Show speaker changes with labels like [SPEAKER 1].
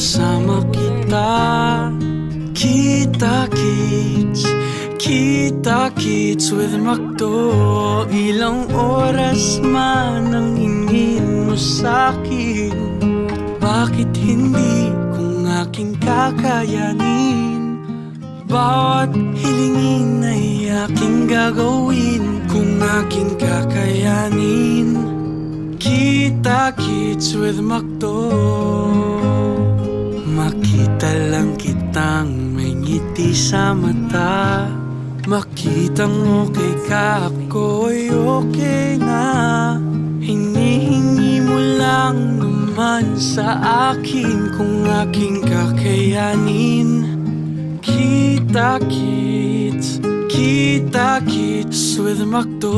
[SPEAKER 1] kasama kita. Kita-kits with McDo. Ilang oras man ang hingin mo sa'kin, bakit hindi kung aking kakayanin? Bawat hilingin ay aking gagawin kung aking kakayanin. Kita-kits with McDo. Makita lang kitang may ngiti sa mata, makitang okay ka, ako'y okay na. Hinihingi mo lang naman sa akin kung aking kakayanin. Kita-kits with McDo.